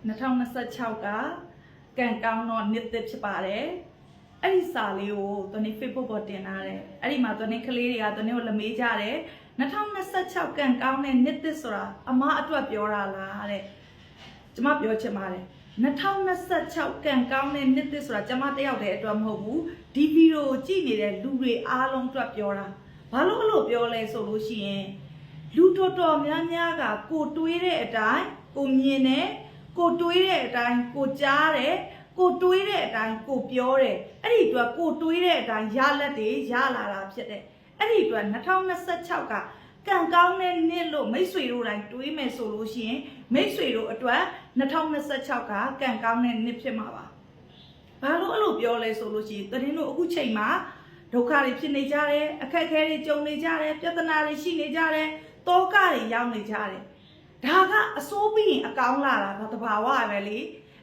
2026ကကန်ကောင်းတော့နှစ်သက်ဖြစ်ပါတယ်အဲ့ဒီစာလေးကိုသူနေ Facebook ပေါ်တင်ထားတယ်အဲ့ဒီမှာသူနေကလေးတွေကသူနေကိုလမေးကြတယ်2026ကန်ကောင်းတဲ့နှစ်သက်ဆိုတာအမအတွက်ပြောတာလားတဲ့ကျမပြောချင်ပါတယ်2026ကန်ကောင်းတဲ့နှစ်သက်ဆိုတာကျမတယောက်တည်းအတွက်မဟုတ်ဘူးဒီဗီဒီယိုကြည့်နေတဲ့လူတွေအားလုံးအတွက်ပြောတာဘာလို့အဲ့လိုပြောလဲဆိုလို့ရှိရင်လူတော်တော်များများကကိုတွေးတဲ့အတိုင်းကိုမြင်တယ်ကိုတွေးတဲ့အတိုင်းကိုကြားတယ်ကိုတွေးတဲ့အတိုင်းကိုပြောတယ်အဲ့ဒီအတွက်ကိုတွေးတဲ့အတိုင်းရလက်တွေရလာတာဖြစ်တယ်အဲ့ဒီအတွက်2026ကကံကောင်းတဲ့နှစ်လို့မိတ်ဆွေတို့တိုင်းတွေးမယ်ဆိုလို့ရှိရင်မိတ်ဆွေတို့အတွက်2026ကကံကောင်းတဲ့နှစ်ဖြစ်မှာပါဘာလို့အဲ့လိုပြောလဲဆိုလို့ရှိရင်တရင်တို့အခုချိန်မှာဒုက္ခတွေဖြစ်နေကြတယ်အခက်အခဲတွေကြုံနေကြတယ်ပြဿနာတွေရှိနေကြတယ်တောကတွေရောက်နေကြတယ်ဒါကအစိုးပြီးရင်အကောင်းလာတာတော့တဘာဝပဲလေ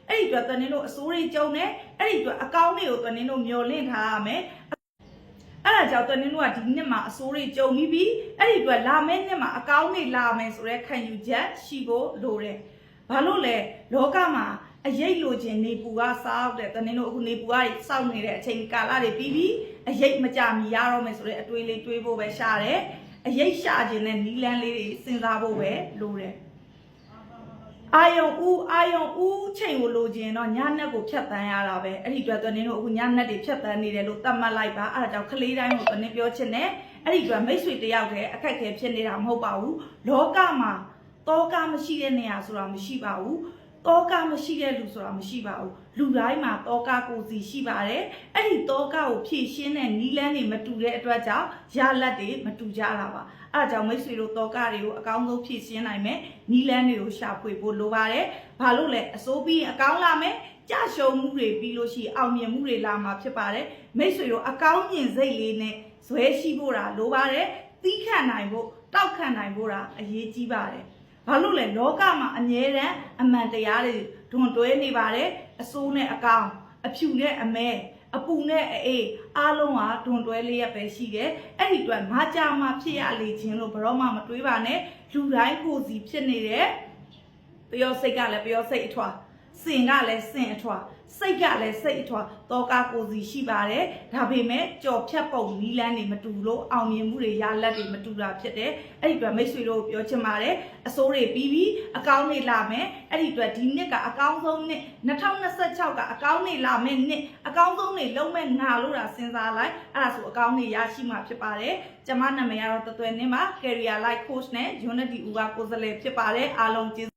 အဲ့ဒီအတွက်တရင်တို့အစိုးတွေကြုံနေအဲ့ဒီအတွက်အကောင်းတွေကိုတရင်တို့မျှော်လင့်ထားရမယ်အဲ့ဒါကြောင့်တရင်တို့ကဒီနှစ်မှာအစိုးတွေကြုံပြီးပြီအဲ့ဒီအတွက်လာမယ့်နှစ်မှာအကောင်းတွေလာမယ်ဆိုတဲ့ခံယူချက်ရှိဖို့လိုတယ်ဘာလို့လဲလောကမှာအရေးလိုချင်နေပူကစားတဲ့တနေ့တို့အခုနေပူကစောင့်နေတဲ့အချိန်ကာလတွေပြီးပြီးအရေးမကြမီရတော့မယ်ဆိုတဲ့အတွေးလေးတွေးဖို့ပဲရှာတယ်အရေးရှာခြင်းနဲ့နီးလန်းလေးတွေစဉ်းစားဖို့ပဲလိုတယ်အာယုံဦးချိန်ကိုလိုချင်တော့ညနက်ကိုဖြတ်တန်းရတာပဲအဲ့ဒီအတွက်တနေ့တို့အခုညနက်တွေဖြတ်တန်းနေတယ်လို့သတ်မှတ်လိုက်ပါအဲ့ဒါကြောင့်ကလေးတိုင်းကိုတနေ့ပြောချင်တယ်အဲ့ဒီအတွက်မိတ်ဆွေတယောက်တည်းအခက်အခဲဖြစ်နေတာမဟုတ်ပါဘူးလောကမှာတောကမရှိတဲ့နေရာဆိုတာမရှိပါဘူးတောကမရှိတဲ့လူဆိုတာမရှိပါဘူးလူတိုင်းမှာတောကကိုစီရှိပါတယ်အဲ့ဒီတောကကိုဖြည့်ရှင်းတဲ့နီးလန်းတွေမတူတဲ့အတွက်ကြောင့်ရလက်တွေမတူကြတာပါအဲ့ဒါကြောင့်မိတ်ဆွေတို့တောကတွေကိုအကောင်းဆုံးဖြည့်ရှင်းနိုင်မယ်နီးလန်းတွေကိုရှာဖွေဖို့လိုပါတယ်ဘာလို့လဲအစိုးပြီးအကောင်းလာမယ်ကြရှုံမှုတွေပြီးလို့ရှိရင်အောင်မြင်မှုတွေလာမှာဖြစ်ပါတယ်မိတ်ဆွေတို့အကောင်းမြင်စိတ်လေးနဲ့ဇွဲရှိဖို့တာလိုပါတယ်သီးခံနိုင်ဖို့တောက်ခံနိုင်ဖို့တာအရေးကြီးပါတယ်ဘာလို့လဲလောကမှာအမြဲတမ်းအမှန်တရားတွေဒွန်တွဲနေပါတယ်အစိုးနဲ့အကောင်အဖြူနဲ့အမဲအပူနဲ့အေးအားလုံးကဒွန်တွဲလေးရပဲရှိတယ်အဲ့ဒီအတွက်ငါကြမှာဖြစ်ရလေခြင်းလို့ဘရောမှမတွေးပါနဲ့လူတိုင်းကိုစီဖြစ်နေတဲ့ပျော်စိတ်ကလည်းပျော်စိတ်အထွားစင်ကလည်းစင်အထွားစိတ်ကလည်းစိတ်အထွားတောကကိုစီရှိပါတယ်ဒါပေမဲ့ကြော်ဖြတ်ပုံနီးလန်းတွေမတူလို့အောင်မြင်မှုတွေရလက်တွေမတူတာဖြစ်တယ်အဲ့ဒီအတွက်မိတ်ဆွေတို့ပြောချင်ပါတယ်အစိုးတွေပြီးပြီးအကောင်းတွေလာမယ်အဲ့ဒီအတွက်ဒီနှစ်ကအကောင်းဆုံးနှစ်2026ကအကောင်းတွေလာမယ်နှစ်အကောင်းဆုံးတွေလုံးမဲ့ငါလို့တာစဉ်းစားလိုက်အဲ့ဒါဆိုအကောင်းတွေရရှိမှာဖြစ်ပါတယ်ကျမနာမည်ကတော့တသွဲနင်းပါ Career Life Coach နဲ့ Unity ဦးကကိုယ်စားလှယ်ဖြစ်ပါတယ်အားလုံး